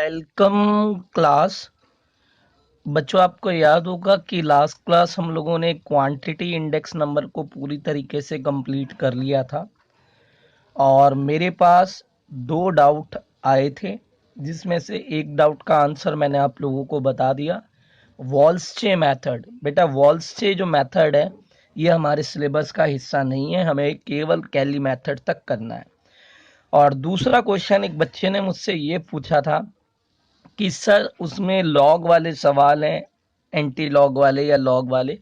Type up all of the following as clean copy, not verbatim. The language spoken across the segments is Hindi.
Welcome class. बच्चों, आपको याद होगा कि लास्ट क्लास हम लोगों ने क्वांटिटी इंडेक्स नंबर को पूरी तरीके से कंप्लीट कर लिया था और मेरे पास दो डाउट आए थे, जिसमें से एक डाउट का आंसर मैंने आप लोगों को बता दिया। वॉल्सचे मेथड, बेटा वॉल्सचे जो मेथड है ये हमारे सिलेबस का हिस्सा नहीं है, हमें केवल कैली मेथड तक करना है। और दूसरा क्वेश्चन एक बच्चे ने मुझसे ये पूछा था कि सर उसमें लॉग वाले सवाल हैं, एंटी लॉग वाले या लॉग वाले।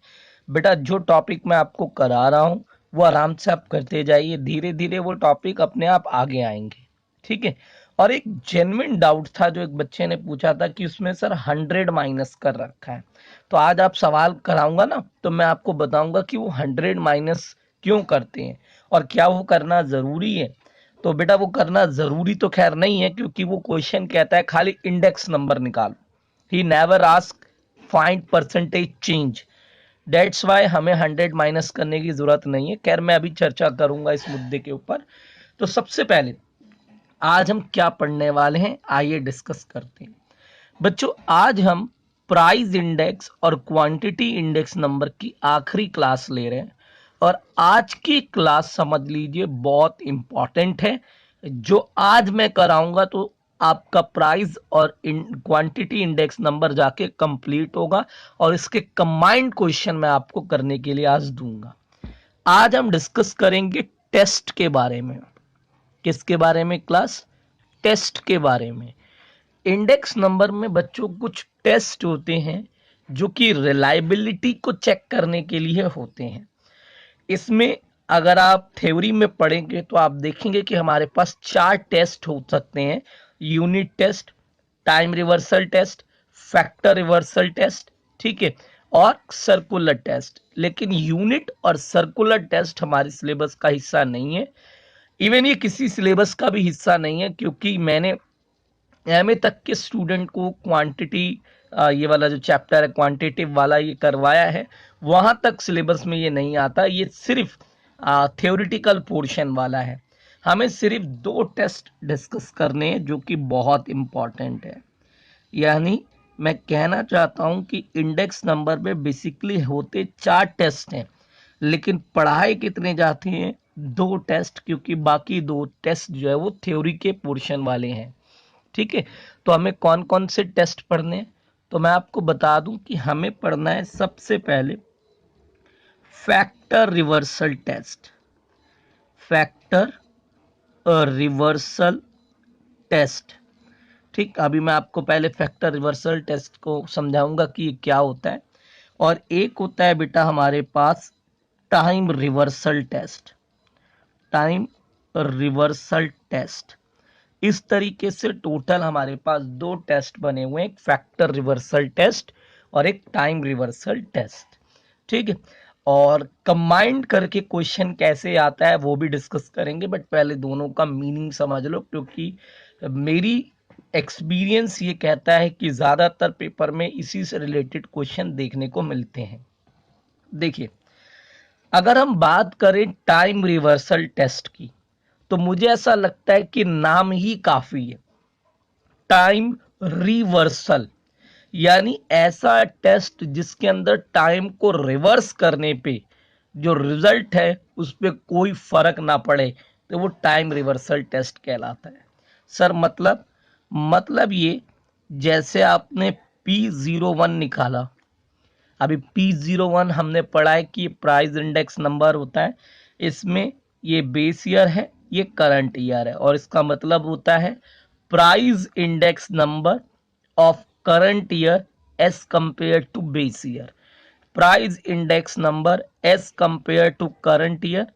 बेटा जो टॉपिक मैं आपको करा रहा हूँ वो आराम से आप करते जाइए, धीरे धीरे वो टॉपिक अपने आप आगे आएंगे, ठीक है। और एक जेन्युइन डाउट था जो एक बच्चे ने पूछा था कि उसमें सर 100 माइनस कर रखा है। तो आज आप सवाल कराऊंगा ना तो मैं आपको बताऊंगा कि वो 100 माइनस क्यों करते हैं और क्या वो करना जरूरी है। तो बेटा वो करना जरूरी तो खैर नहीं है, क्योंकि वो क्वेश्चन कहता है खाली इंडेक्स नंबर निकालो। He never ask find percentage change. That's why हमें 100 माइनस करने की जरूरत नहीं है। खैर मैं अभी चर्चा करूंगा इस मुद्दे के ऊपर। तो सबसे पहले आज हम क्या पढ़ने वाले हैं, आइए डिस्कस करते हैं। बच्चों आज हम प्राइस इंडेक्स और क्वांटिटी इंडेक्स नंबर की आखिरी क्लास ले रहे हैं और आज की क्लास समझ लीजिए बहुत इंपॉर्टेंट है। जो आज मैं कराऊंगा तो आपका प्राइस और क्वांटिटी इंडेक्स नंबर जाके कंप्लीट होगा और इसके कंबाइंड क्वेश्चन मैं आपको करने के लिए आज दूंगा। आज हम डिस्कस करेंगे टेस्ट के बारे में। किसके बारे में क्लास? टेस्ट के बारे में। इंडेक्स नंबर में बच्चों कुछ टेस्ट होते हैं जो कि रिलायबिलिटी को चेक करने के लिए होते हैं। इसमें अगर आप थ्योरी में पढ़ेंगे तो आप देखेंगे कि हमारे पास 4 टेस्ट हो सकते हैं। Unit test, time reversal test, factor reversal test, ठीक है, और सर्कुलर टेस्ट। लेकिन यूनिट और सर्कुलर टेस्ट हमारे सिलेबस का हिस्सा नहीं है। इवन ये किसी सिलेबस का भी हिस्सा नहीं है, क्योंकि मैंने एमए तक के स्टूडेंट को क्वांटिटी, ये वाला जो चैप्टर है क्वांटिटेटिव वाला ये करवाया है, वहां तक सिलेबस में ये नहीं आता। ये सिर्फ थ्योरेटिकल पोर्शन वाला है। हमें सिर्फ 2 टेस्ट डिस्कस करने हैं जो कि बहुत इंपॉर्टेंट है। यानी मैं कहना चाहता हूं कि इंडेक्स नंबर में बेसिकली होते 4 टेस्ट हैं, लेकिन पढ़ाई कितने जाते हैं? 2 टेस्ट, क्योंकि बाकी 2 टेस्ट जो है वो थ्योरी के पोर्शन वाले हैं, ठीक है। तो हमें कौन कौन से टेस्ट पढ़ने हैं तो मैं आपको बता दूं कि हमें पढ़ना है सबसे पहले factor reversal test. Factor reversal test, ठीक। अभी मैं आपको पहले फैक्टर रिवर्सल टेस्ट को समझाऊंगा कि ये क्या होता है। और एक होता है बेटा हमारे पास time reversal test. Time reversal test, इस तरीके से टोटल हमारे पास 2 टेस्ट बने हुए हैं, एक फैक्टर रिवर्सल टेस्ट और एक टाइम रिवर्सल टेस्ट, ठीक है। और कंबाइंड करके क्वेश्चन कैसे आता है वो भी डिस्कस करेंगे, बट पहले दोनों का मीनिंग समझ लो, क्योंकि मेरी एक्सपीरियंस ये कहता है कि ज़्यादातर पेपर में इसी से रिलेटेड क्वेश्चन देखने को मिलते हैं। देखिए, अगर हम बात करें टाइम रिवर्सल टेस्ट की तो मुझे ऐसा लगता है कि नाम ही काफी है। टाइम रिवर्सल यानी ऐसा टेस्ट जिसके अंदर टाइम को रिवर्स करने पे जो रिजल्ट है उस पर कोई फर्क ना पड़े, तो वो टाइम रिवर्सल टेस्ट कहलाता है। सर मतलब ये, जैसे आपने P01 निकाला। अभी P01 हमने पढ़ा है कि प्राइस इंडेक्स नंबर होता है। इसमें ये बेस ईयर है, ये करंट ईयर है, और इसका मतलब होता है price index number of current year as compare to base year. Price index number as compare to current year,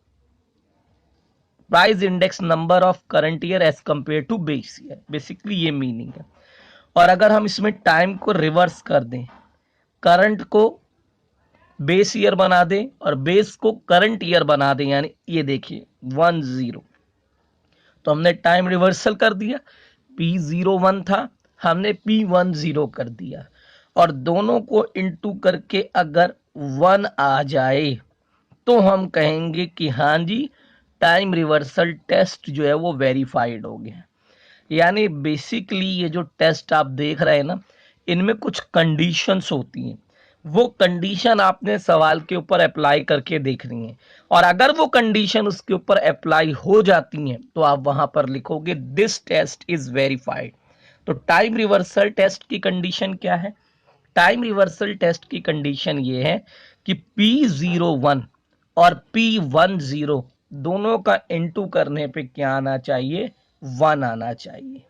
price index number of current year as compare to base year, basically ये मीनिंग है। और अगर हम इसमें टाइम को रिवर्स कर दें, करंट को बेस ईयर बना दें और बेस को करंट ईयर बना दें, यानी ये देखिए 10, तो हमने टाइम रिवर्सल कर दिया। P01 था, हमने P10 कर दिया, और दोनों को इनटू करके अगर 1 आ जाए तो हम कहेंगे कि हाँ जी, टाइम रिवर्सल टेस्ट जो है वो वेरीफाइड हो गया। यानी बेसिकली ये जो टेस्ट आप देख रहे हैं ना, इनमें कुछ कंडीशंस होती हैं, वो कंडीशन आपने सवाल के ऊपर अप्लाई करके देखनी है, और अगर वो कंडीशन उसके ऊपर अप्लाई हो जाती हैं तो आप वहां पर लिखोगे दिस टेस्ट इज वेरीफाइड। तो टाइम रिवर्सल टेस्ट की कंडीशन क्या है? टाइम रिवर्सल टेस्ट की कंडीशन ये है कि P01 और P10 दोनों का इनटू करने पे क्या आना चाहिए? 1 आना चाहिए।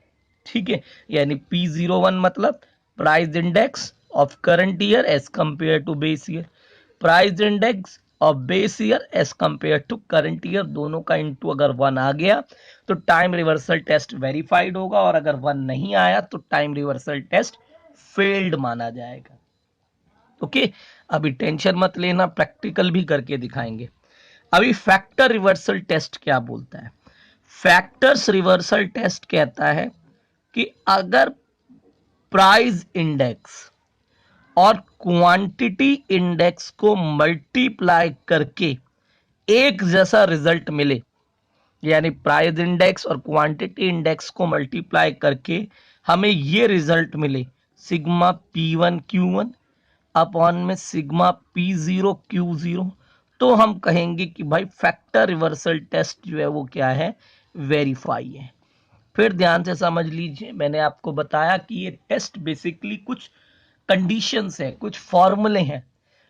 ठीक है, यानी P01 मतलब price index of current year as compare to base year, price index of base year as compare to current year, दोनों का इनटू अगर 1 आ गया तो टाइम रिवर्सल टेस्ट वेरीफाइड होगा, और अगर 1 नहीं आया तो टाइम रिवर्सल टेस्ट फेल्ड माना जाएगा। ओके, अभी टेंशन मत लेना, प्रैक्टिकल भी करके दिखाएंगे। अभी फैक्टर रिवर्सल टेस्ट क्या बोलता है? फैक्टर्स रिवर्सल टेस्ट कहता है कि अगर प्राइस इंडेक्स और क्वांटिटी इंडेक्स को मल्टीप्लाई करके एक जैसा रिजल्ट मिले, यानी प्राइस इंडेक्स और क्वांटिटी इंडेक्स को मल्टीप्लाई करके हमें ये रिजल्ट मिले, सिग्मा P1 Q1 अपॉन में सिग्मा P0 Q0, तो हम कहेंगे कि भाई फैक्टर रिवर्सल टेस्ट जो है वो क्या है? वेरीफाई है। फिर ध्यान से समझ लीजिए, मैंने आपको बताया कि ये टेस्ट बेसिकली कुछ कंडीशंस है, कुछ फॉर्मूले हैं।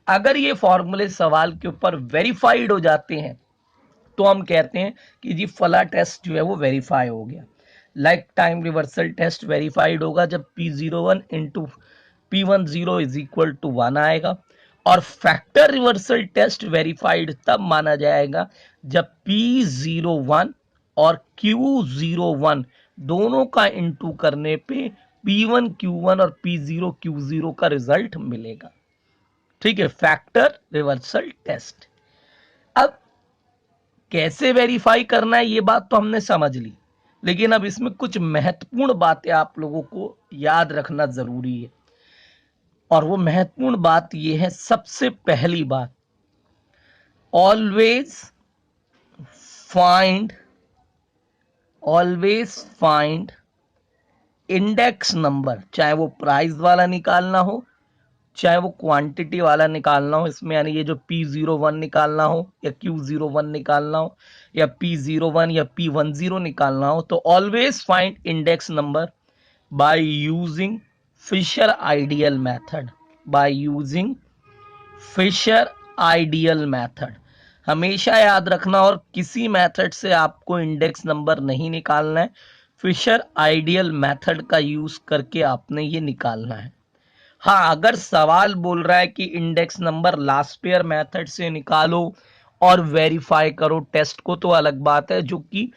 अगर ये फॉर्मूले सवाल के ऊपर वेरीफाइड हो जाते हैं तो हम कहते हैं कि जी फला टेस्ट जो है वो वेरीफाई हो गया। Like time reversal test verified होगा जब P01 into P10 is equal to 1 आएगा, और फैक्टर रिवर्सल टेस्ट वेरीफाइड तब माना जाएगा जब P01 और Q01 दोनों का इंटू करने पे P1 Q1 और P0 Q0 का रिजल्ट मिलेगा। ठीक है, फैक्टर रिवर्सल टेस्ट। अब कैसे वेरीफाई करना है ये बात तो हमने समझ ली, लेकिन अब इसमें कुछ महत्वपूर्ण बातें आप लोगों को याद रखना जरूरी है, और वो महत्वपूर्ण बात ये है, सबसे पहली बात, ऑलवेज फाइंड इंडेक्स नंबर, चाहे वो प्राइस वाला निकालना हो चाहे वो क्वांटिटी वाला निकालना हो, इसमें यानी ये जो P01 निकालना हो या Q01 निकालना हो या P01 या P10 निकालना हो, तो always find index number by using Fisher ideal method. Fisher ideal method हमेशा याद रखना, और किसी मेथड से आपको इंडेक्स नंबर नहीं निकालना है, फिशर आइडियल मेथड का यूज करके आपने ये निकालना है। हाँ, अगर सवाल बोल रहा है कि index number last pair method से निकालो और वेरीफाई करो टेस्ट को, तो अलग बात है, जो कि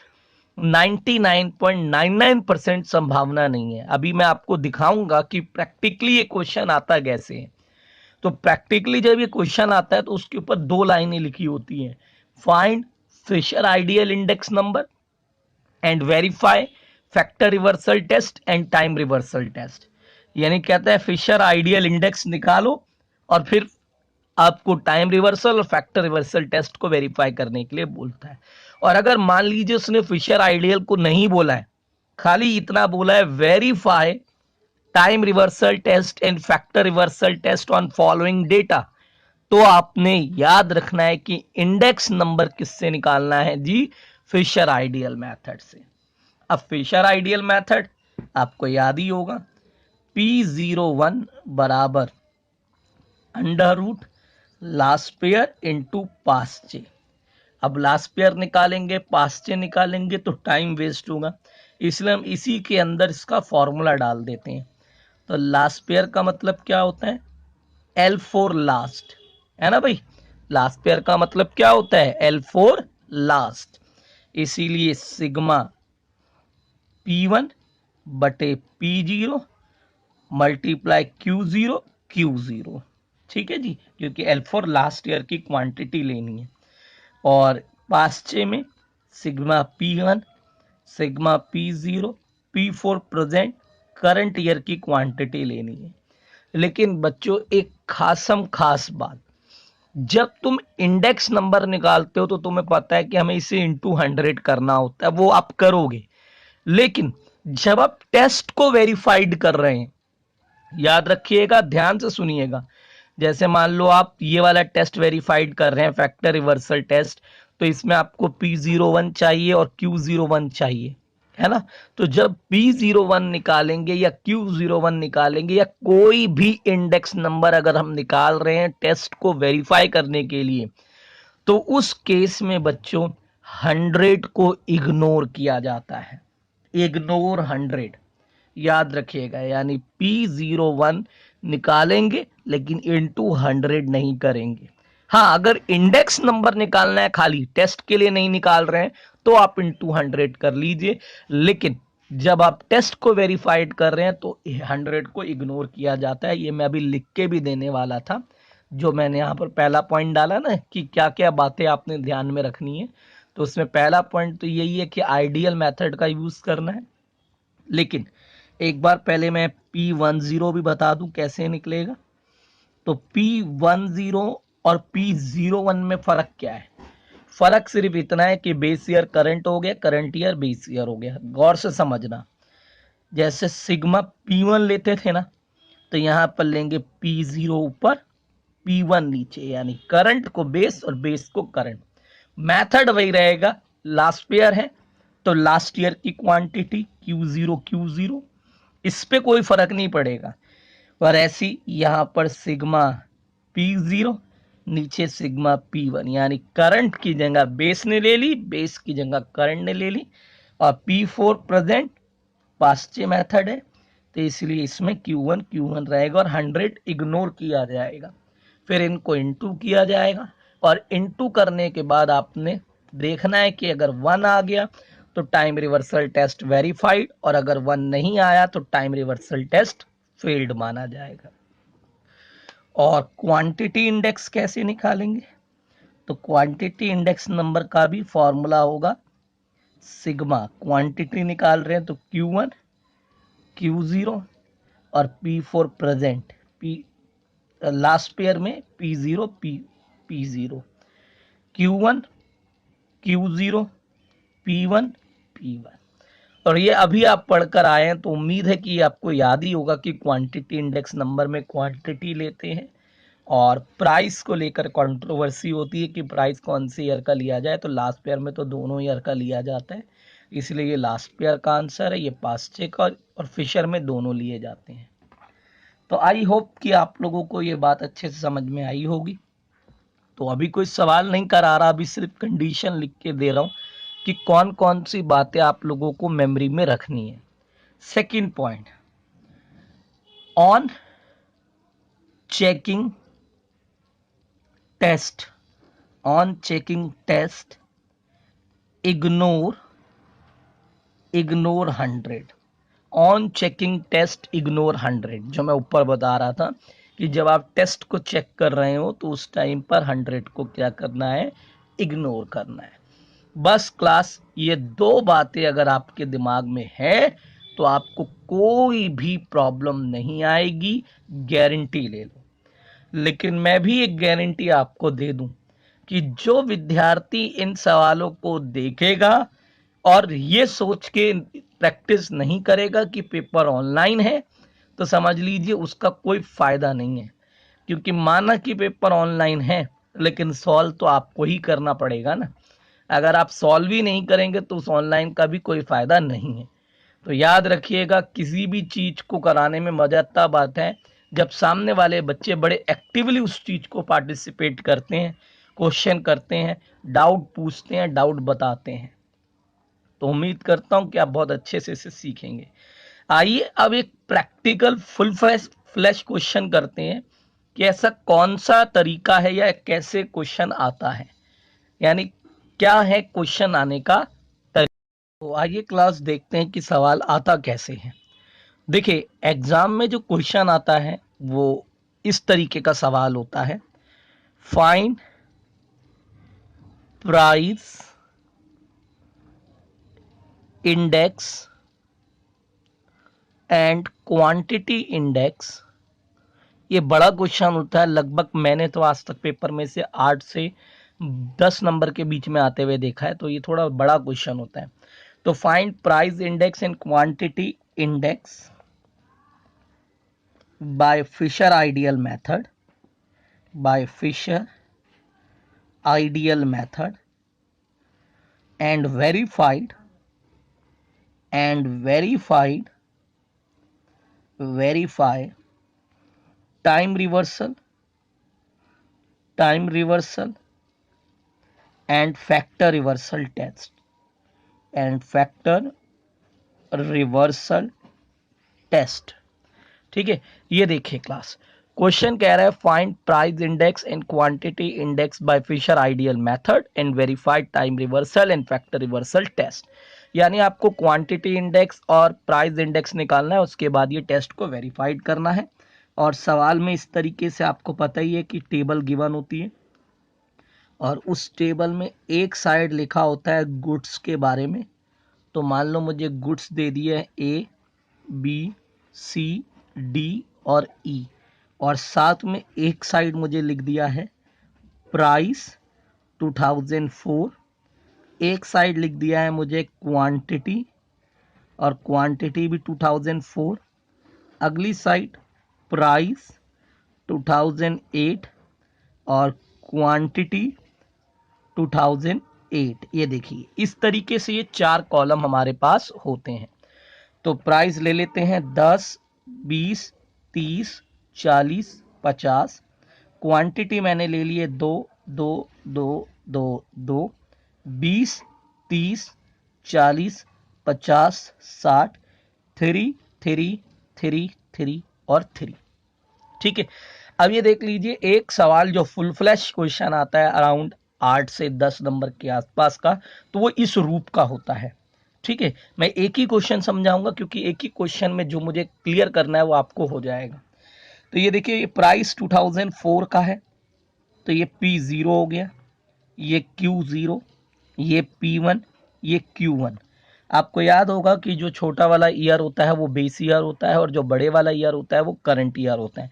99.99% संभावना नहीं है। अभी मैं आपको दिखाऊंगा कि प्रैक्टिकली ये क्वेश्चन आता कैसे है। तो प्रैक्टिकली जब ये क्वेश्चन आता है तो उसके ऊपर 2 लाइनें लिखी होती हैं, find Fisher ideal index number and verify factor reversal test and time reversal test. यानी कहता है फिशर आइडियल इंडेक्स निकालो और फिर आपको टाइम रिवर्सल और फैक्टर रिवर्सल टेस्ट को वेरीफाई करने के लिए बोलता है। और अगर मान लीजिए उसने फिशर आइडियल को नहीं बोला है, खाली इतना बोला है verify time reversal test and factor reversal test on following data, तो आपने याद रखना है कि इंडेक्स नंबर किससे निकालना है जी? फिशर आइडियल मेथड से। अब फिशर आइडियल मेथड आपको याद ही होगा, P01 बराबर under root Laspeyres into Paasche. अब लास्ट पेयर निकालेंगे, पास्चे निकालेंगे तो टाइम वेस्ट होगा, इसलिए हम इसी के अंदर इसका फॉर्मूला डाल देते हैं। तो लास्ट पेयर का मतलब क्या होता है? L4 लास्ट, है ना भाई? लास्ट पेयर का मतलब क्या होता है? L4 last. इसीलिए सिग्मा P1 बटे P0 मल्टीप्लाई Q0। ठीक है जी, क्योंकि L4 लास्ट ईयर की क्वांटिटी लेनी है, और पास्चे में sigma P1 sigma P0 P4 present current year की क्वांटिटी लेनी है। लेकिन बच्चों एक खास बात, जब तुम इंडेक्स नंबर निकालते हो तो तुम्हें पता है कि हमें इसे इंटू 100 करना होता है, वो आप करोगे, लेकिन जब आप टेस्ट को वेरीफाइड कर रहे हैं, याद रखिएगा, ध्यान से सुनिएगा, जैसे मान लो आप ये वाला टेस्ट वेरीफाइड कर रहे हैं, फैक्टर रिवर्सल टेस्ट, तो इसमें आपको P01 चाहिए और Q01 चाहिए, है ना। तो जब P01 निकालेंगे या Q01 निकालेंगे या कोई भी इंडेक्स नंबर अगर हम निकाल रहे हैं टेस्ट को वेरीफाई करने के लिए, तो उस केस में बच्चों 100 को इग्नोर किया जाता है। इग्नोर 100, याद रखिएगा, यानी P01 निकालेंगे लेकिन इनटू 100 नहीं करेंगे। हाँ, अगर इंडेक्स नंबर निकालना है, खाली टेस्ट के लिए नहीं निकाल रहे हैं, तो आप इनटू 100 कर लीजिए, लेकिन जब आप टेस्ट को वेरीफाइड कर रहे हैं तो 100 को इग्नोर किया जाता है। ये मैं अभी लिख के भी देने वाला था, जो मैंने यहाँ पर पहला पॉइंट डाला ना कि क्या क्या बातें आपने ध्यान में रखनी है, तो उसमें पहला पॉइंट तो यही है कि आइडियल मेथड का यूज करना है। लेकिन एक बार पहले मैं P10 भी बता दूं कैसे निकलेगा। तो P10 और P01 में फर्क क्या है? फर्क सिर्फ इतना है कि बेस ईयर करंट हो गया, करंट ईयर बेस ईयर हो गया। गौर से समझना, जैसे सिग्मा P1 लेते थे ना, तो यहां पर लेंगे P0 ऊपर, P1 नीचे, यानी करंट को बेस और बेस को करंट। मेथड वही रहेगा, लास्ट ईयर है तो लास्ट ईयर की क्वांटिटी Q0 इस पे कोई फर्क नहीं पड़ेगा। और ऐसी यहां पर सिग्मा P0 नीचे सिग्मा P1, यानी करंट की जगह बेस ने ले ली, बेस की जगह करंट ने ले ली, और P4 प्रेजेंट पास्चे मेथड है, तो इसलिए इसमें Q1 रहेगा और 100 इग्नोर किया जाएगा। फिर इनको इनटू किया जाएगा, और इनटू करने के बाद आपने देखना है कि अगर 1 आ गया तो टाइम रिवर्सल टेस्ट वेरीफाइड, और अगर 1 नहीं आया तो टाइम रिवर्सल टेस्ट फेल्ड माना जाएगा। और क्वांटिटी इंडेक्स कैसे निकालेंगे? तो क्वांटिटी इंडेक्स नंबर का भी फॉर्मूला होगा सिग्मा, क्वांटिटी निकाल रहे हैं तो Q1 Q0 और P4 present, P last pair में P0 P0, Q1 Q0 P1 P1। और ये अभी आप पढ़कर आए हैं तो उम्मीद है कि आपको याद ही होगा कि क्वांटिटी इंडेक्स नंबर में क्वांटिटी लेते हैं, और प्राइस को लेकर कंट्रोवर्सी होती है कि प्राइस कौन से ईयर का लिया जाए, तो लास्ट पेयर में तो दोनों ईयर का लिया जाता है, इसलिए ये लास्ट पेयर का आंसर है। ये पास्चे का और फिशर में दोनों लिए जाते हैं। तो आई होप कि आप लोगों को ये बात अच्छे से समझ में आई होगी। तो अभी कोई सवाल नहीं करा रहा, अभी सिर्फ कंडीशन लिख के दे रहा हूं कि कौन कौन सी बातें आप लोगों को मेमोरी में रखनी है। Second point, on checking test, on checking test ignore 100, on checking test ignore 100, जो मैं ऊपर बता रहा था कि जब आप टेस्ट को चेक कर रहे हो तो उस टाइम पर 100 को क्या करना है, इग्नोर करना है। बस क्लास, ये दो बातें अगर आपके दिमाग में है तो आपको कोई भी प्रॉब्लम नहीं आएगी, गारंटी ले लो। लेकिन मैं भी एक गारंटी आपको दे दूं कि जो विद्यार्थी इन सवालों को देखेगा और ये सोच के प्रैक्टिस नहीं करेगा कि पेपर ऑनलाइन है, तो समझ लीजिए उसका कोई फायदा नहीं है। क्योंकि माना कि पेपर ऑनलाइन है, लेकिन सॉल्व तो आपको ही करना पड़ेगा ना। अगर आप सॉल्व ही नहीं करेंगे तो उस ऑनलाइन का भी कोई फायदा नहीं है। तो याद रखिएगा, किसी भी चीज को कराने में मजा तब आता है जब सामने वाले बच्चे बड़े एक्टिवली उस चीज को पार्टिसिपेट करते हैं, क्वेश्चन करते हैं, डाउट पूछते हैं, डाउट बताते हैं। तो उम्मीद करता हूं कि आप बहुत अच्छे से इसे सीखेंगे। आइए अब एक प्रैक्टिकल फुल फ्लैश क्वेश्चन करते हैं कि ऐसा कौन सा तरीका है या कैसे क्वेश्चन आता है, यानी क्या है क्वेश्चन आने का तरीका। तो आइए क्लास देखते हैं कि सवाल आता कैसे है। देखिए, एग्जाम में जो क्वेश्चन आता है वो इस तरीके का सवाल होता है, find price index and quantity index. ये बड़ा क्वेश्चन होता है, लगभग मैंने तो आज तक पेपर में से 8 से 10 नंबर के बीच में आते हुए देखा है, तो ये थोड़ा बड़ा क्वेश्चन होता है। तो find price index and quantity index by Fisher ideal method, by Fisher ideal method, and verified verify time reversal and factor reversal test and factor reversal test. ठीक है, ये देखिए क्लास, क्वेश्चन कह रहा है find price index and quantity index by Fisher ideal method and verified time reversal and factor reversal test. यानी आपको क्वांटिटी इंडेक्स और प्राइस इंडेक्स निकालना है, उसके बाद ये टेस्ट को वेरीफाइड करना है। और सवाल में इस तरीके से आपको पता ही है कि टेबल गिवन होती है और उस टेबल में एक साइड लिखा होता है गुड्स के बारे में। तो मान लो मुझे गुड्स दे दिए है ए बी सी डी और ई, और साथ में एक साइड मुझे लिख दिया है प्राइस 2004, एक साइड लिख दिया है मुझे क्वांटिटी और क्वांटिटी भी 2004, अगली साइड प्राइस 2008 और क्वांटिटी 2008। ये देखिए इस तरीके से ये चार कॉलम हमारे पास होते हैं। तो प्राइस ले लेते हैं 10, 20, 30, 40, 50। क्वांटिटी मैंने ले लिए 2, 2, 2, 2, 2, 20, 30, 40, 50, 60, 3, 3, 3, 3 और 3। ठीक है, अब ये देख लीजिए एक सवाल जो फुल फ्लैश क्वेश्चन आता है अराउंड 8 से 10 नंबर के आसपास का, तो वो इस रूप का होता है। ठीक है, मैं एक ही क्वेश्चन समझाऊंगा क्योंकि एक ही क्वेश्चन में जो मुझे क्लियर करना है वो आपको हो जाएगा। तो ये देखिए, ये प्राइस 2004 का है, तो ये P0 हो गया, ये Q0, ये P1, ये Q1। आपको याद होगा कि जो छोटा वाला ईयर होता है वो बेस ईयर होता है और जो बड़े वाला ईयर होता है वो करंट ईयर होता है।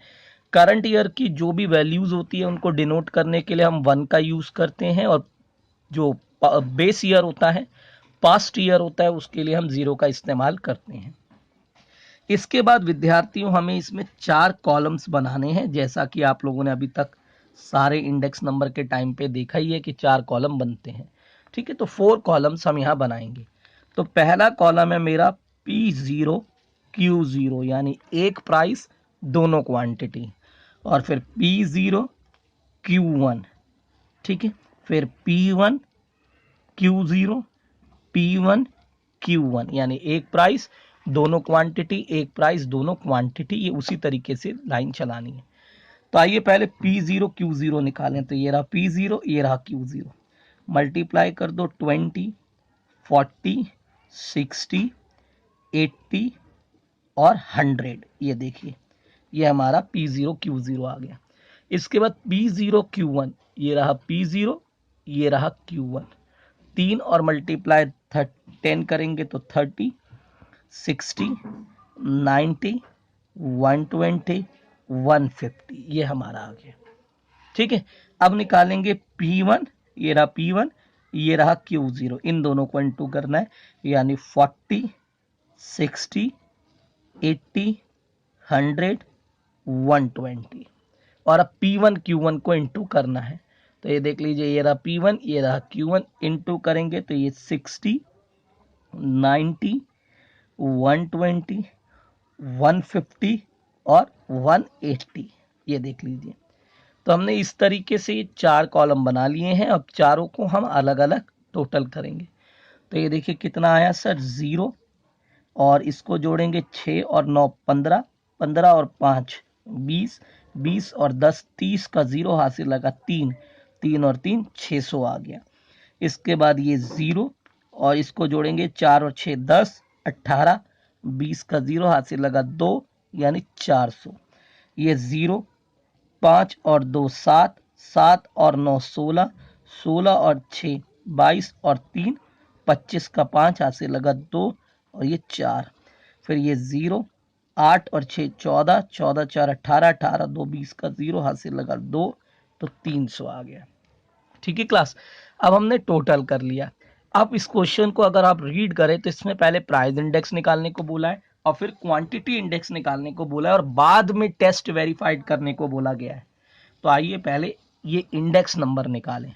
करंट ईयर की जो भी वैल्यूज होती है उनको डिनोट करने के लिए हम 1 का यूज करते हैं, और जो बेस ईयर होता है, पास्ट ईयर होता है, उसके लिए हम 0 का इस्तेमाल करते हैं। इसके बाद विद्यार्थियों हमें इसमें 4 कॉलम्स बनाने हैं, जैसा कि आप लोगों ने अभी तक सारे इंडेक्स नंबर के टाइम पे देखा ही है कि 4 कॉलम बनते हैं। ठीक है, तो 4 कॉलम्स हम यहाँ बनाएंगे। तो पहला कॉलम है मेरा P0 Q0, यानी एक प्राइस दोनों क्वांटिटी, और फिर P0 Q1। ठीक है, फिर P1 Q0 P1 Q1, यानी एक प्राइस दोनों क्वांटिटी, एक प्राइस दोनों क्वांटिटी, ये उसी तरीके से लाइन चलानी है। तो आइए पहले P0 Q0 निकालें। तो ये रहा P0, ये रहा Q0, मल्टीप्लाई कर दो 20, 40, 60, 80 और 100। ये देखिए ये हमारा P0 Q0 आ गया। इसके बाद P0 Q1, ये रहा P0, ये रहा Q1, 3 और मल्टीप्लाई 10 करेंगे तो 30, 60, 90, 120, 150, ये हमारा आ गया। ठीक है, अब निकालेंगे P1, ये रहा P1, ये रहा Q0, इन दोनों को इंटू करना है, यानी 40, 60, 80, 100, 120, और अब P1 Q1 को इंटू करना है। तो ये देख लीजिए, ये रहा P1, ये रहा Q1, इंटू करेंगे तो ये 60, 90, 120, 150 और 180, ये देख लीजिए। तो हमने इस तरीके से ये 4 कॉलम बना लिए हैं। अब चारों को हम अलग अलग टोटल करेंगे। तो ये देखिए कितना आया सर, 0, और इसको जोड़ेंगे 6 और 9 15, 15 और 5 20, 20 और 10 30 का 0 हासिल लगा 3, 3 और 3 600 आ गया। इसके बाद ये 0 और इसको जोड़ेंगे 4 और 6 10, 18, 20 का 0 हासिल लगा 2, यानी 400। ये 0, 5 और 2 7, 7 और 9 16, 16 और 6 22 और 3 25 का 5 हासिल लगा 2 और ये 4। फिर ये 0, 8 और 6 14, 14 4 18, 18 2 20 का 0 हासिल लगा 2, तो 300 आ गया। ठीक है क्लास, अब हमने टोटल कर लिया। अब इस क्वेश्चन को अगर आप रीड करें तो इसमें पहले प्राइस इंडेक्स निकालने को बोला है और फिर क्वांटिटी इंडेक्स निकालने को बोला है और बाद में टेस्ट वेरीफाइड करने को बोला गया है। तो आइए पहले ये इंडेक्स नंबर निकालें।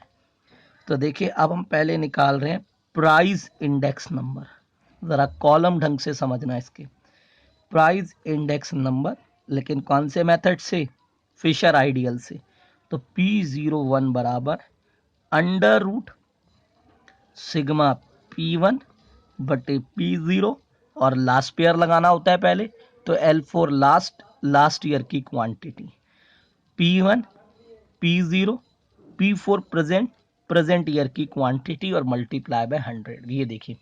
तो देखिए अब हम पहले निकाल रहे हैं प्राइस इंडेक्स नंबर। ज़रा कॉलम ढंग से समझना इसके। प्राइस इंडेक्स नंबर, लेकिन कौन से मेथड से? फिशर आइडियल से। तो P01 बराबर अंडर रूट सिग्मा P1 बटे P0 और लास्ट पेयर लगाना होता है पहले, तो L4 लास्ट ईयर की quantity, P1 P0 P4 present year की क्वांटिटी और मल्टीप्लाई बाय 100। ये देखिए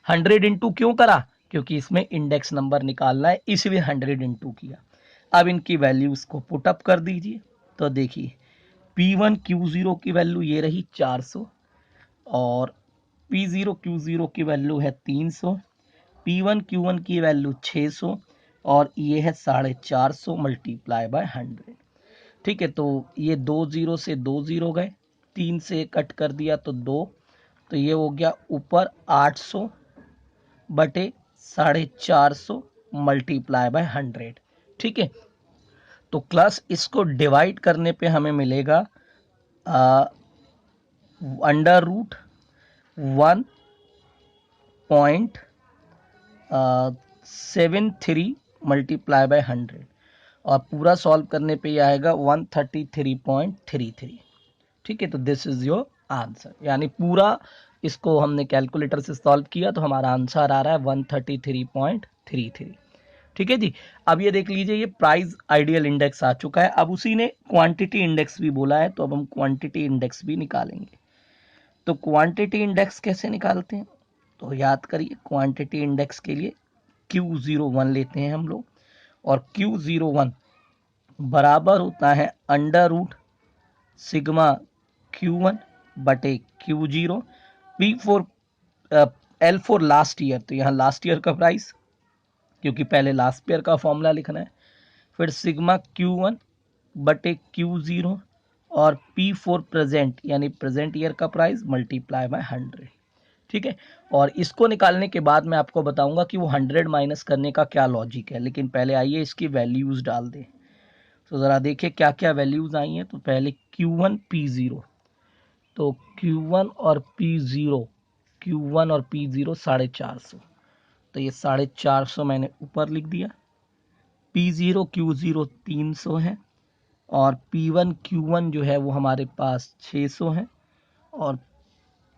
100 इंटू क्यों करा? क्योंकि इसमें इंडेक्स नंबर निकालना है, इसलिए 100 इंटू किया। अब इनकी वैल्यूज को पुटअप कर दीजिए। तो देखिए P1 Q0 की वैल्यू ये रही 400 और P0 Q0 की वैल्यू है 300, P1 Q1 की वैल्यू 600 और ये है 450 मल्टीप्लाई बाय 100। ठीक है, तो ये 2 जीरो से 2 जीरो गए, 3 से कट कर दिया तो 2, तो ये हो गया ऊपर 800 बटे 450 मल्टीप्लाई बाय 100। ठीक है, तो क्लास इसको डिवाइड करने पे हमें मिलेगा अंडर रूट 1.73 मल्टीप्लाई बाय 100 और पूरा सॉल्व करने पे ये आएगा 133.33। ठीक है, तो दिस इज योर आंसर। यानी पूरा इसको हमने कैलकुलेटर से सॉल्व किया तो हमारा आंसर आ रहा है 133.33। ठीक है जी। अब ये देख लीजिए ये प्राइस आइडियल इंडेक्स आ चुका है। अब उसी ने क्वांटिटी इंडेक्स भी बोला है, तो अब हम क्वांटिटी इंडेक्स भी निकालेंगे। तो क्वांटिटी इंडेक्स कैसे निकालते हैं? तो याद करिए, क्वांटिटी इंडेक्स के लिए Q01 लेते हैं हम लोग और Q01 बराबर होता है अंडर रूट सिग्मा Q1 बटे Q0 P4 L4 last year, तो यहाँ लास्ट ईयर का प्राइस, क्योंकि पहले लास्ट पेयर का फॉर्मूला लिखना है, फिर सिग्मा Q1 बटे Q0 और P4 प्रेजेंट यानी प्रेजेंट ईयर का प्राइस मल्टीप्लाई बाय 100। ठीक है, और इसको निकालने के बाद मैं आपको बताऊंगा कि वो 100 माइनस करने का क्या लॉजिक है, लेकिन पहले आइए इसकी वैल्यूज डाल दें। तो ज़रा देखिए क्या क्या वैल्यूज आई हैं। तो पहले Q1 P0, तो Q1 और P0 450, तो ये 450 मैंने ऊपर लिख दिया। P0 Q0 300 है और P1 Q1 जो है वो हमारे पास 600 है और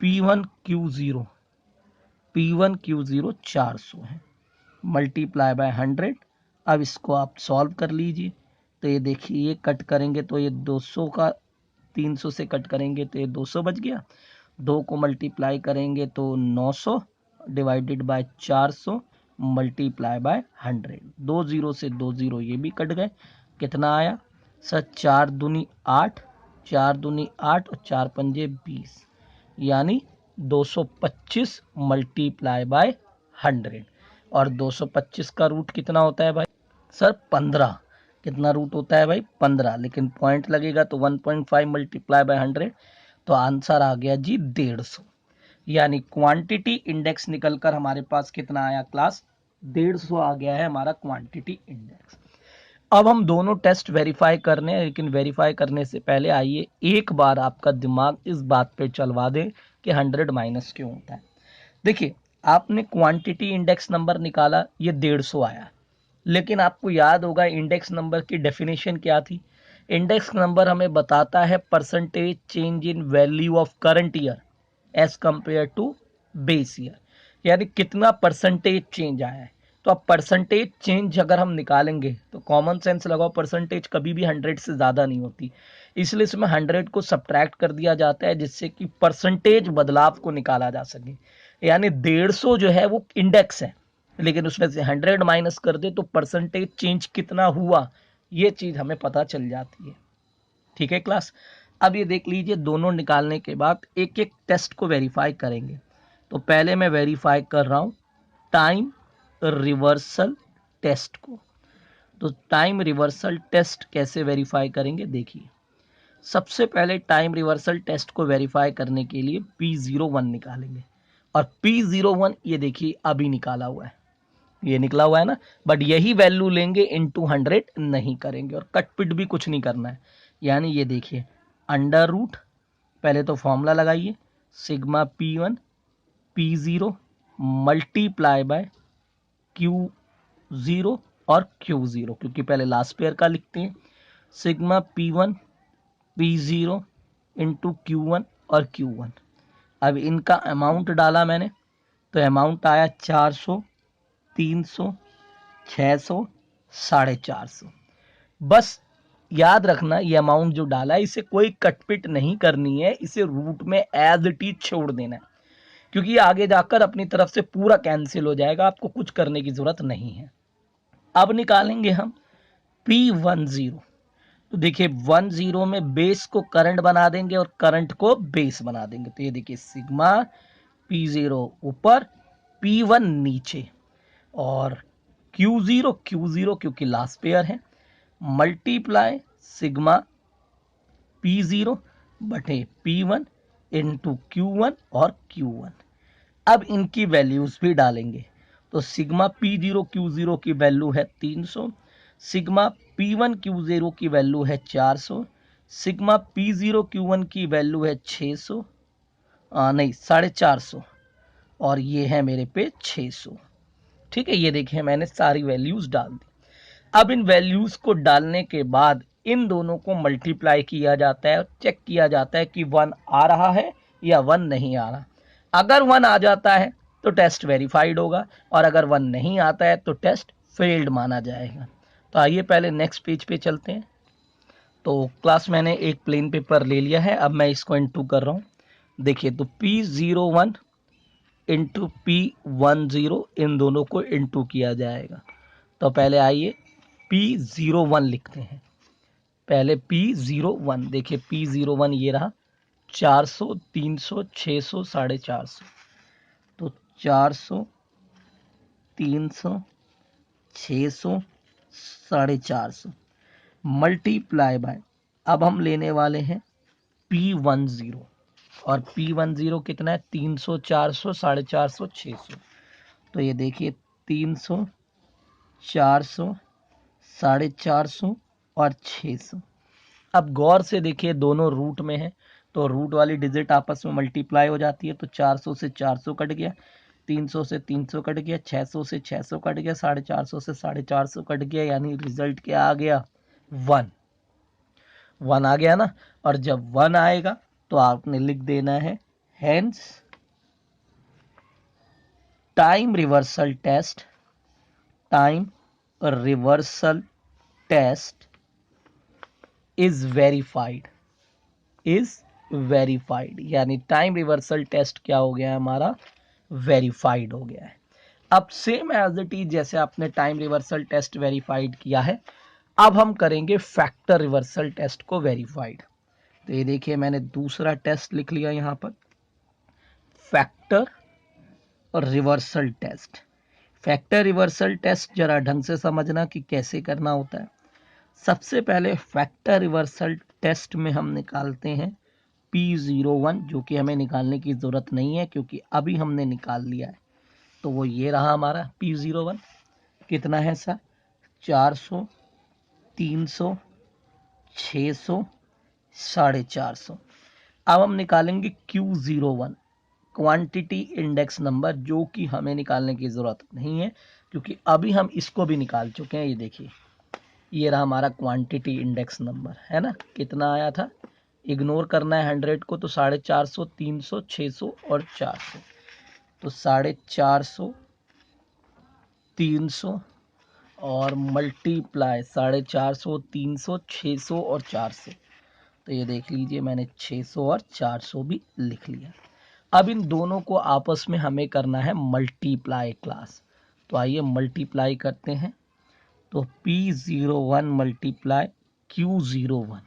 P1 Q0 400 है मल्टीप्लाई बाय 100। अब इसको आप सॉल्व कर लीजिए। तो ये देखिए ये कट करेंगे तो ये 200 का 300 से कट करेंगे तो ये 200 बच गया, 2 को मल्टीप्लाई करेंगे तो 900 divided by 400 multiply by 100। 2 zero से 2 जीरो ये भी कट गए, कितना आया सर? 4 दूनी 8, 4 दूनी 8 और 4 पंजे 20, यानी 225 मल्टीप्लाई बाय 100। और 225 का रूट कितना होता है भाई? सर 15। कितना रूट होता है भाई? 15, लेकिन पॉइंट लगेगा तो 1.5 मल्टीप्लाई बाय 100, तो आंसर आ गया जी 150। यानी क्वांटिटी इंडेक्स निकलकर हमारे पास कितना आया क्लास? 150 आ गया है हमारा क्वांटिटी इंडेक्स। अब हम दोनों टेस्ट वेरीफाई करने हैं, लेकिन वेरीफाई करने से पहले आइए एक बार आपका दिमाग इस बात पे चलवा दें कि 100 माइनस क्यों होता है। देखिए आपने क्वांटिटी इंडेक्स नंबर निकाला, ये 150 आया, लेकिन आपको याद होगा इंडेक्स नंबर की डेफिनेशन क्या थी? इंडेक्स नंबर हमें बताता है percentage change in value of current year as compare to base year, यानी कितना परसेंटेज चेंज आया है। तो अब परसेंटेज चेंज अगर हम निकालेंगे तो कॉमन सेंस लगाओ, परसेंटेज कभी भी 100 से ज़्यादा नहीं होती, इसलिए इसमें 100 को सब्ट्रैक्ट कर दिया जाता है जिससे कि परसेंटेज बदलाव को निकाला जा सके। यानी 150 जो है वो इंडेक्स है, लेकिन उसमें से 100 माइनस कर दे तो परसेंटेज चेंज कितना हुआ ये चीज़ हमें पता चल जाती है। ठीक है क्लास। अब ये देख लीजिए दोनों निकालने के बाद एक एक टेस्ट को वेरीफाई करेंगे। तो पहले मैं वेरीफाई कर रहा हूँ टाइम रिवर्सल टेस्ट को। तो टाइम रिवर्सल टेस्ट कैसे वेरीफाई करेंगे देखिए। सबसे पहले टाइम रिवर्सल टेस्ट को वेरीफाई करने के लिए P01 निकालेंगे। और P01 ये देखिए अभी निकाला हुआ है, ये निकला हुआ है ना, बट यही वैल्यू लेंगे इनटू 100 नहीं करेंगे और कट पिट भी कुछ नहीं करना है। यानी ये देखिए अंडर रूट, पहले तो फॉर्मूला लगाइए, sigma P1 P0 multiply by Q0 और Q0, क्योंकि पहले लास्ट पेयर का लिखते हैं, sigma P1 P0 into Q1 और Q1। अब इनका अमाउंट डाला मैंने, तो अमाउंट आया 400, 300, 600, 450। बस याद रखना ये अमाउंट जो डाला है इसे कोई कटपिट नहीं करनी है, इसे रूट में एज इट इज छोड़ देना है, क्योंकि आगे जाकर अपनी तरफ से पूरा कैंसिल हो जाएगा, आपको कुछ करने की जरूरत नहीं है। अब निकालेंगे हम P10। तो देखिए 10 में बेस को करंट बना देंगे और करंट को बेस बना देंगे। तो ये देखिए सिग्मा P0 ऊपर P1 नीचे और Q0 क्योंकि लास्ट पेयर है, मल्टीप्लाई सिग्मा P0 बटे P1 इंटू Q1 और Q1। अब इनकी वैल्यूज भी डालेंगे, तो सिग्मा P0 Q0 की वैल्यू है 300, सिग्मा P1 Q0 की वैल्यू है 400, सिग्मा P0 Q1 की वैल्यू है 600, नहीं 450, और ये है मेरे पे 600। ठीक है, ये देखिए मैंने सारी वैल्यूज डाल दी। अब इन वैल्यूज को डालने के बाद इन दोनों को मल्टीप्लाई किया जाता है और चेक किया जाता है कि 1 आ रहा है या 1 नहीं आ रहा। अगर 1 आ जाता है तो टेस्ट वेरीफाइड होगा और अगर 1 नहीं आता है तो टेस्ट फेल्ड माना जाएगा। तो आइए पहले नेक्स्ट पेज पे चलते हैं। तो क्लास मैंने एक प्लेन पेपर ले लिया है, अब मैं इसको इनटू कर रहा हूँ। देखिए तो P01 इंटू P10 इन दोनों को इनटू किया जाएगा। तो पहले आइए P01 लिखते हैं। पहले P01, देखिए P01 ये रहा 400, 300, 600, 450। तो 400, 300, 600, 450 मल्टीप्लाई बाय, अब हम लेने वाले हैं P10 और P10 कितना है 300, 400, 450, 600। तो ये देखिए 300, 400, 450 और 600। अब गौर से देखिए दोनों रूट में है, तो रूट वाली डिजिट आपस में मल्टीप्लाई हो जाती है। तो 400 से 400 कट गया, 300 से 300 कट गया, 600 से 600 कट गया, 450 से 450 कट गया, यानी रिजल्ट क्या आ गया 1। 1 आ गया ना, और जब 1 आएगा तो आपने लिख देना है hence time reversal test, time reversal test is verified, is verified, यानी टाइम रिवर्सल टेस्ट क्या हो गया है हमारा, वेरीफाइड हो गया है। अब सेम एज इट इज जैसे आपने टाइम रिवर्सल टेस्ट वेरीफाइड किया है, अब हम करेंगे फैक्टर रिवर्सल टेस्ट को वेरीफाइड। तो ये देखिए मैंने दूसरा टेस्ट लिख लिया यहाँ पर, फैक्टर और reversal test. Factor reversal test जरा ढंग से समझना कि कैसे करना होता है। सबसे पहले फैक्टर रिवर्सल टेस्ट में हम निकालते हैं P01, जो कि हमें निकालने की ज़रूरत नहीं है क्योंकि अभी हमने निकाल लिया है। तो वो ये रहा हमारा P01, कितना है सर 400, 300, 600, 450। अब हम निकालेंगे Q01, क्वांटिटी इंडेक्स नंबर, जो कि हमें निकालने की ज़रूरत नहीं है क्योंकि अभी हम इसको भी निकाल चुके हैं। ये देखिए ये रहा हमारा क्वांटिटी इंडेक्स नंबर, है ना, कितना आया था, इग्नोर करना है 100 को, तो 450, 300, 600 और 400। तो 450, 300 और मल्टीप्लाई 450, 300, 600 और 400। तो ये देख लीजिए मैंने 600 और 400 भी लिख लिया। अब इन दोनों को आपस में हमें करना है मल्टीप्लाई क्लास। तो आइए मल्टीप्लाई करते हैं। तो P01 मल्टीप्लाई Q01,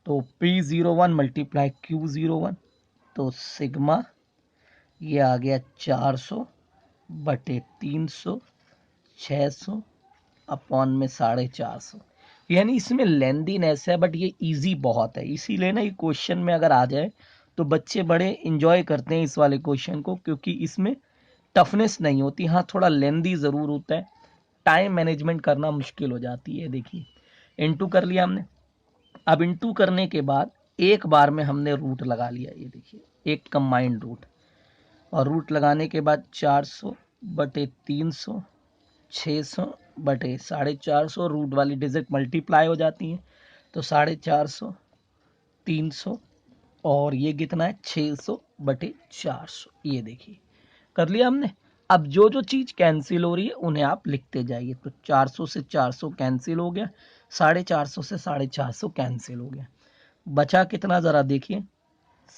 तो P01 मल्टीप्लाई Q01, तो सिग्मा ये आ गया 400 बटे 300, 600 अपॉन में 450। यानी इसमें लेंदीनेस है बट ये इजी बहुत है, इसीलिए ना ये क्वेश्चन में अगर आ जाए तो बच्चे बड़े इंजॉय करते हैं इस वाले क्वेश्चन को, क्योंकि इसमें टफनेस नहीं होती। हाँ, थोड़ा लेंदी ज़रूर होता है, टाइम मैनेजमेंट करना मुश्किल हो जाती है। देखिए इनटू कर लिया हमने। अब इनटू करने के बाद एक बार में हमने रूट लगा लिया, ये देखिए एक कंबाइंड रूट। और रूट लगाने के बाद 400 बटे 300, 600 बटे 450, रूट वाली डिजिट मल्टीप्लाई हो जाती हैं, तो 450, 300 और ये कितना है 600 बटे 400। ये देखिए कर लिया हमने। अब जो जो चीज़ कैंसिल हो रही है उन्हें आप लिखते जाइए। तो 400 से 400 कैंसिल हो गया, 450 से 450 कैंसिल हो गया। बचा कितना ज़रा देखिए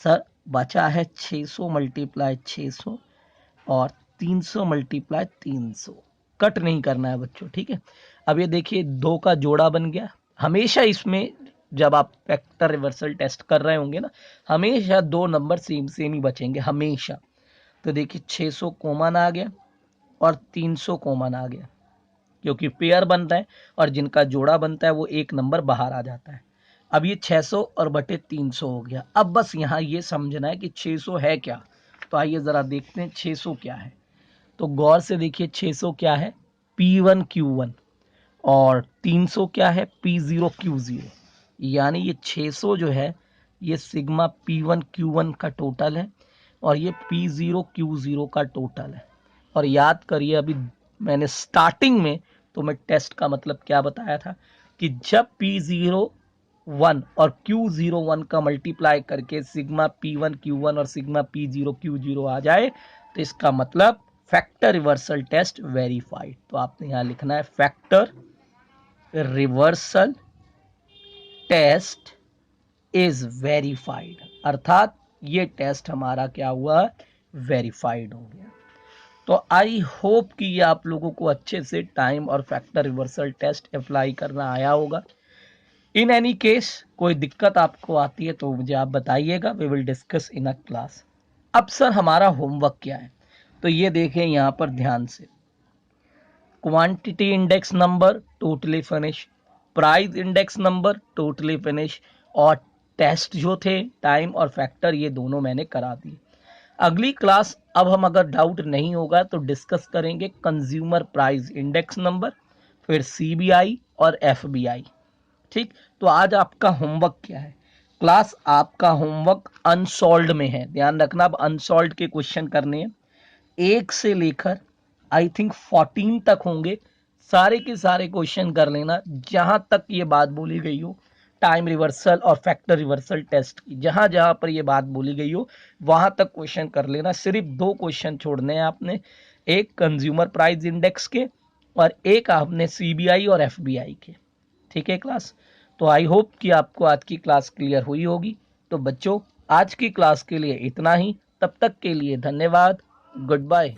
सर, बचा है 600 मल्टीप्लाई 600 और 300 मल्टीप्लाई 300। कट नहीं करना है बच्चों, ठीक है। अब ये देखिए 2 का जोड़ा बन गया। हमेशा इसमें जब आप फैक्टर रिवर्सल टेस्ट कर रहे होंगे ना, हमेशा 2 नंबर सेम सेम ही बचेंगे हमेशा। तो देखिए 600 कॉमन आ गया और 300 कॉमन आ गया, क्योंकि पेयर बनता है और जिनका जोड़ा बनता है वो एक नंबर बाहर आ जाता है। अब ये 600 और बटे 300 हो गया। अब बस यहाँ ये समझना है कि 600 है क्या। तो आइए ज़रा देखते हैं 600 क्या है। तो गौर से देखिए 600 क्या है, P1Q1, और 300 क्या है, P0Q0। यानी ये 600 जो है ये सिग्मा P1Q1 का टोटल है और ये P0Q0 का टोटल है। और याद करिए अभी मैंने स्टार्टिंग में तो मैं टेस्ट का मतलब क्या बताया था कि जब P01 और Q01 का मल्टीप्लाई करके सिग्मा P1Q1 और सिग्मा P0Q0 आ जाए तो इसका मतलब फैक्टर रिवर्सल टेस्ट वेरीफाइड। तो आपने यहाँ लिखना है factor reversal test is verified, अर्थात ये टेस्ट हमारा क्या हुआ, वेरीफाइड हो गया। तो आई होप कि ये आप लोगों को अच्छे से टाइम और फैक्टर रिवर्सल टेस्ट अप्लाई करना आया होगा। इन एनी केस कोई दिक्कत आपको आती है तो मुझे आप बताइएगा, we will discuss in a class. अब सर हमारा होमवर्क क्या है, तो ये देखें यहाँ पर ध्यान से। Quantity index number totally finish, price index number totally finish, और टेस्ट जो थे टाइम और फैक्टर ये दोनों मैंने करा दिए। अगली क्लास अब हम अगर डाउट नहीं होगा तो डिस्कस करेंगे कंज्यूमर प्राइस इंडेक्स नंबर, फिर सीबीआई और एफबीआई। ठीक, तो आज आपका होमवर्क क्या है। क्लास आपका होमवर्क अनसॉल्व्ड में है, ध्यान रखना। अब अनसॉल्व्ड के क्वेश्चन करने हैं, 1 से लेकर आई थिंक 14 तक होंगे। सारे के सारे क्वेश्चन कर लेना, जहां तक ये बात बोली गई हो टाइम रिवर्सल और फैक्टर रिवर्सल टेस्ट की, जहां जहां पर ये बात बोली गई हो वहां तक क्वेश्चन कर लेना। सिर्फ 2 क्वेश्चन छोड़ने हैं आपने, एक कंज्यूमर प्राइस इंडेक्स के और एक आपने सीबीआई और एफबीआई के। ठीक है क्लास, तो आई होप कि आपको आज की क्लास क्लियर हुई होगी। तो बच्चों आज की क्लास के लिए इतना ही, तब तक के लिए धन्यवाद, गुड बाय।